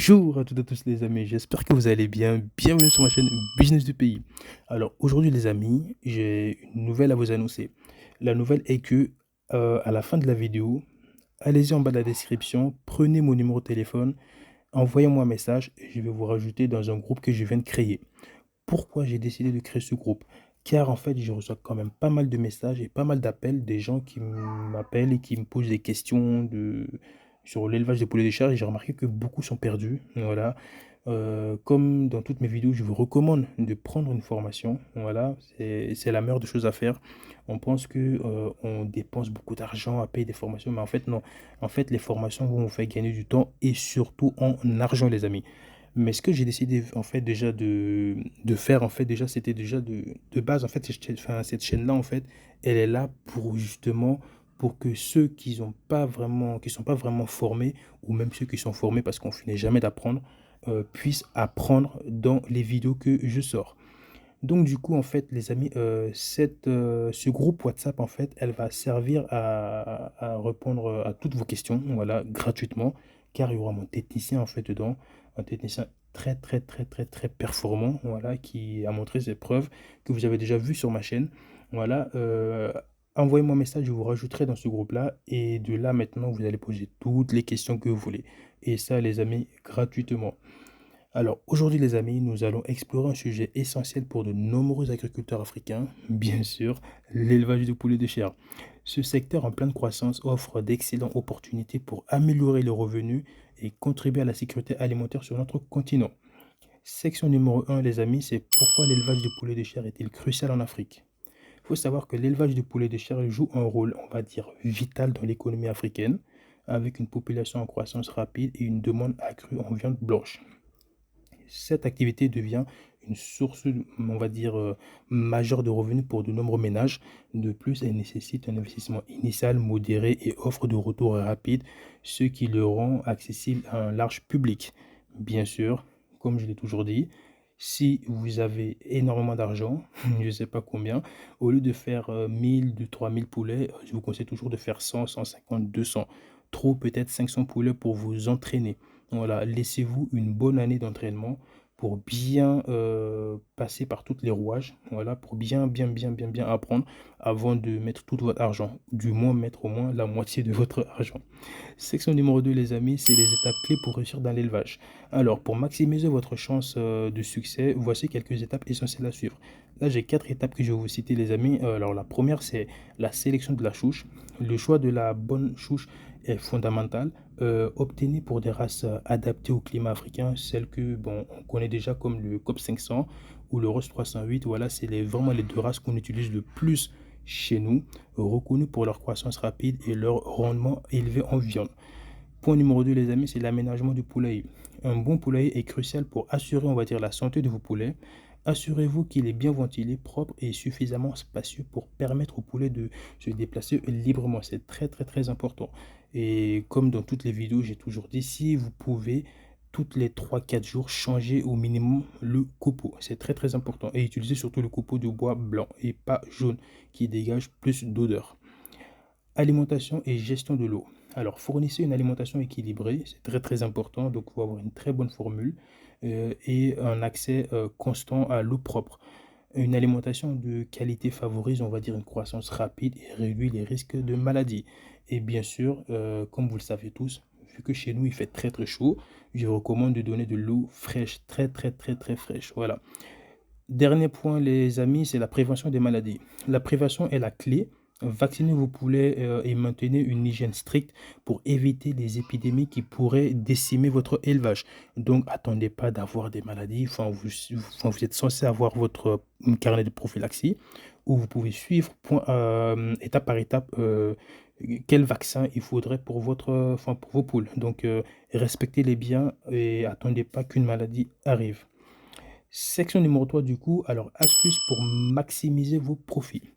Bonjour à toutes et à tous les amis, j'espère que vous allez bien. Bienvenue sur ma chaîne Business du pays. Alors aujourd'hui les amis, j'ai une nouvelle à vous annoncer. La nouvelle est que à la fin de la vidéo, allez-y en bas de la description, prenez mon numéro de téléphone, envoyez-moi un message et je vais vous rajouter dans un groupe que je viens de créer. Pourquoi j'ai décidé de créer ce groupe? Car en fait, je reçois quand même pas mal de messages et pas mal d'appels des gens qui m'appellent et qui me posent des questions sur l'élevage des poulets de chair et j'ai remarqué que beaucoup sont perdus. Voilà. Comme dans toutes mes vidéos, je vous recommande de prendre une formation. Voilà, c'est la meilleure des choses à faire. On pense que on dépense beaucoup d'argent à payer des formations, mais en fait, non. En fait, les formations vont vous faire gagner du temps et surtout en argent, les amis. Mais ce que j'ai décidé en fait déjà de faire en fait déjà c'était déjà de base en fait cette chaîne-là en fait elle est là pour justement pour que ceux qui sont pas vraiment formés ou même ceux qui sont formés parce qu'on finit jamais d'apprendre puissent apprendre dans les vidéos que je sors. Donc du coup en fait les amis ce groupe WhatsApp en fait elle va servir à répondre à toutes vos questions voilà gratuitement car il y aura mon technicien en fait dedans, un technicien très très très très très performant voilà qui a montré ses preuves que vous avez déjà vues sur ma chaîne. Voilà, envoyez-moi un message, je vous rajouterai dans ce groupe-là et de là maintenant vous allez poser toutes les questions que vous voulez et ça les amis gratuitement. Alors aujourd'hui les amis, nous allons explorer un sujet essentiel pour de nombreux agriculteurs africains, bien sûr, l'élevage de poulets de chair. Ce secteur en pleine croissance offre d'excellentes opportunités pour améliorer les revenus et contribuer à la sécurité alimentaire sur notre continent. Section numéro 1 les amis, c'est pourquoi l'élevage de poulets de chair est-il crucial en Afrique? Il faut savoir que l'élevage de poulets de chair joue un rôle, on va dire, vital dans l'économie africaine, avec une population en croissance rapide et une demande accrue en viande blanche. Cette activité devient une source, on va dire, majeure de revenus pour de nombreux ménages. De plus, elle nécessite un investissement initial modéré et offre de retours rapides, ce qui le rend accessible à un large public. Bien sûr, comme je l'ai toujours dit, si vous avez énormément d'argent, je ne sais pas combien, au lieu de faire 1000, 3000 poulets, je vous conseille toujours de faire 100, 150, 200. Trop peut-être 500 poulets pour vous entraîner. Voilà, laissez-vous une bonne année d'entraînement pour bien passer par toutes les rouages, voilà, pour bien apprendre avant de mettre tout votre argent, du moins mettre au moins la moitié de votre argent. Section numéro 2 les amis, c'est les étapes clés pour réussir dans l'élevage. Alors, pour maximiser votre chance de succès, voici quelques étapes essentielles à suivre. Là, j'ai 4 étapes que je vais vous citer, les amis. Alors, la première, c'est la sélection de la chouche. Le choix de la bonne chouche est fondamental. Obtenez pour des races adaptées au climat africain, celles que, bon, on connaît déjà comme le COP 500 ou le ROS 308. Voilà, c'est vraiment les deux races qu'on utilise le plus chez nous, reconnus pour leur croissance rapide et leur rendement élevé en viande. Point numéro 2 les amis, c'est l'aménagement du poulailler. Un bon poulailler est crucial pour assurer, on va dire, la santé de vos poulets. Assurez-vous qu'il est bien ventilé, propre et suffisamment spacieux pour permettre aux poulets de se déplacer librement. C'est très très très important. Et comme dans toutes les vidéos, j'ai toujours dit, si vous pouvez, toutes les 3 4 jours, changer au minimum le copeau. C'est très très important. Et utilisez surtout le copeau de bois blanc et pas jaune qui dégage plus d'odeur. Alimentation et gestion de l'eau. Alors, fournissez une alimentation équilibrée, c'est très très important, donc il faut avoir une très bonne formule et un accès constant à l'eau propre. Une alimentation de qualité favorise, on va dire, une croissance rapide et réduit les risques de maladie. Et bien sûr, comme vous le savez tous, vu que chez nous il fait très très chaud, je recommande de donner de l'eau fraîche, très très très très fraîche. Voilà. Dernier point, les amis, c'est la prévention des maladies. La prévention est la clé. Vaccinez vos poulets et maintenez une hygiène stricte pour éviter les épidémies qui pourraient décimer votre élevage. Donc, attendez pas d'avoir des maladies. Vous êtes censé avoir votre carnet de prophylaxie où vous pouvez suivre étape par étape quel vaccin il faudrait pour pour vos poules. Donc, respectez-les bien et attendez pas qu'une maladie arrive. Section numéro 3 du coup, alors astuces pour maximiser vos profits.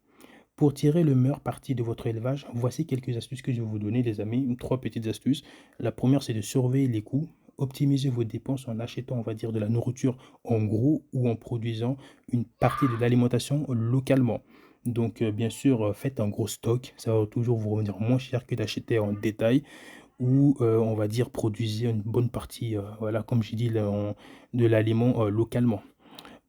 Pour tirer le meilleur parti de votre élevage, voici quelques astuces que je vais vous donner les amis, 3 petites astuces. La première c'est de surveiller les coûts, optimiser vos dépenses en achetant on va dire de la nourriture en gros ou en produisant une partie de l'alimentation localement. Donc bien sûr faites un gros stock, ça va toujours vous revenir moins cher que d'acheter en détail. ou, on va dire produisez une bonne partie, voilà, comme j'ai dit, de l'aliment, localement.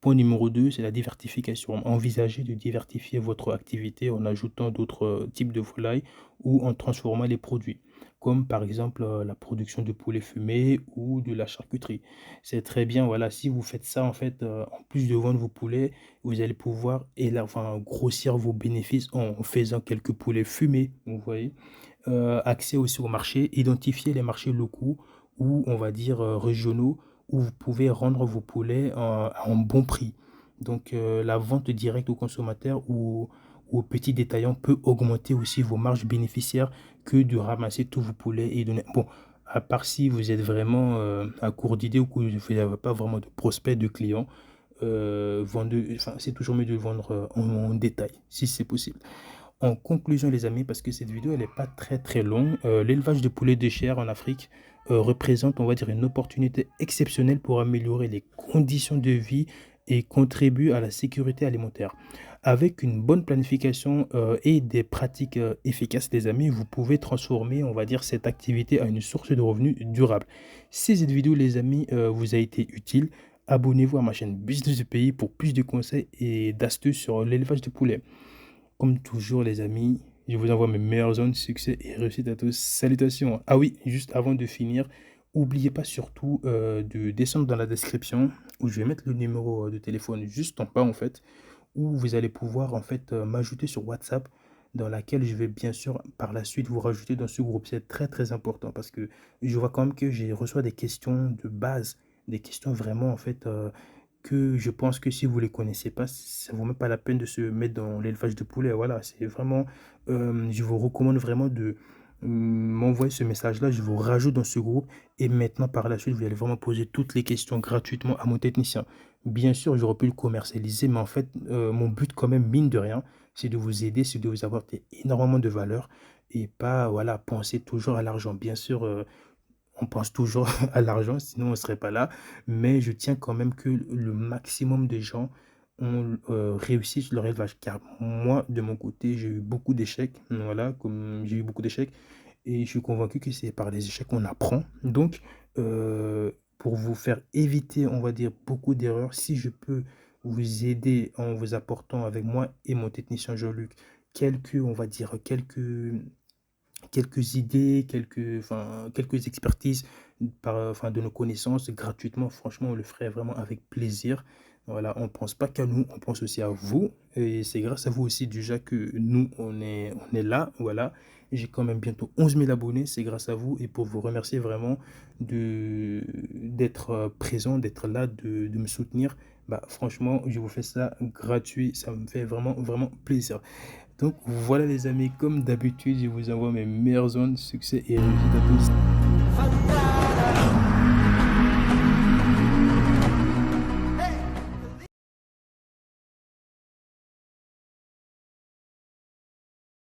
Point numéro 2, c'est la diversification. Envisagez de diversifier votre activité en ajoutant d'autres, types de volailles ou en transformant les produits, comme par exemple, la production de poulet fumé ou de la charcuterie. C'est très bien, voilà, si vous faites ça, en fait, en plus de vendre vos poulets, vous allez pouvoir enfin, grossir vos bénéfices en faisant quelques poulets fumés, vous voyez? Accès aussi au marché, identifier les marchés locaux ou on va dire, régionaux où vous pouvez rendre vos poulets, à un bon prix. Donc, la vente directe aux consommateurs ou aux petits détaillants peut augmenter aussi vos marges bénéficiaires que de ramasser tous vos poulets et donner bon, à part si vous êtes vraiment, à court d'idées ou que vous n'avez pas vraiment de prospects, de clients, vendez enfin, c'est toujours mieux de vendre, en détail, si c'est possible. En conclusion les amis, parce que cette vidéo elle est pas très, très longue, l'élevage de poulets de chair en Afrique, représente, on va dire, une opportunité exceptionnelle pour améliorer les conditions de vie et contribue à la sécurité alimentaire. Avec une bonne planification, et des pratiques, efficaces les amis, vous pouvez transformer, on va dire, cette activité en une source de revenus durable. Si cette vidéo les amis, vous a été utile, abonnez-vous à ma chaîne Business du Pays pour plus de conseils et d'astuces sur l'élevage de poulets. Comme toujours les amis, je vous envoie mes meilleures zones, succès et réussite à tous. Salutations. Ah oui, juste avant de finir, n'oubliez pas surtout de descendre dans la description où je vais mettre le numéro de téléphone juste en bas en fait, où vous allez pouvoir en fait m'ajouter sur WhatsApp dans laquelle je vais bien sûr par la suite vous rajouter dans ce groupe. C'est très très important parce que je vois quand même que j'ai reçois des questions de base, des questions vraiment en fait que je pense que si vous les connaissez pas, ça vaut même pas la peine de se mettre dans l'élevage de poulet. Voilà, c'est vraiment, je vous recommande vraiment de m'envoyer ce message-là. Je vous rajoute dans ce groupe et maintenant, par la suite, vous allez vraiment poser toutes les questions gratuitement à mon technicien. Bien sûr, j'aurais pu le commercialiser, mais en fait, mon but quand même, mine de rien, c'est de vous aider, c'est de vous apporter énormément de valeur et pas, voilà, penser toujours à l'argent. Bien sûr, on pense toujours à l'argent, sinon on ne serait pas là. Mais je tiens quand même que le maximum de gens ont, réussi sur leur élevage. Car moi, de mon côté, j'ai eu beaucoup d'échecs. Voilà, comme j'ai eu beaucoup d'échecs et je suis convaincu que c'est par les échecs qu'on apprend. Donc, pour vous faire éviter, on va dire, beaucoup d'erreurs, si je peux vous aider en vous apportant avec moi et mon technicien Jean-Luc quelques, on va dire, quelques idées, quelques expertises enfin, de nos connaissances gratuitement. Franchement, on le ferait vraiment avec plaisir. Voilà, on pense pas qu'à nous, on pense aussi à vous. Et c'est grâce à vous aussi déjà que nous, on est là. Voilà. J'ai quand même bientôt 11 000 abonnés. C'est grâce à vous. Et pour vous remercier vraiment d'être présent, d'être là, de me soutenir. Bah, franchement, je vous fais ça gratuit. Ça me fait vraiment, vraiment plaisir. Donc voilà les amis, comme d'habitude, je vous envoie mes meilleures zones, succès et réussite à tous.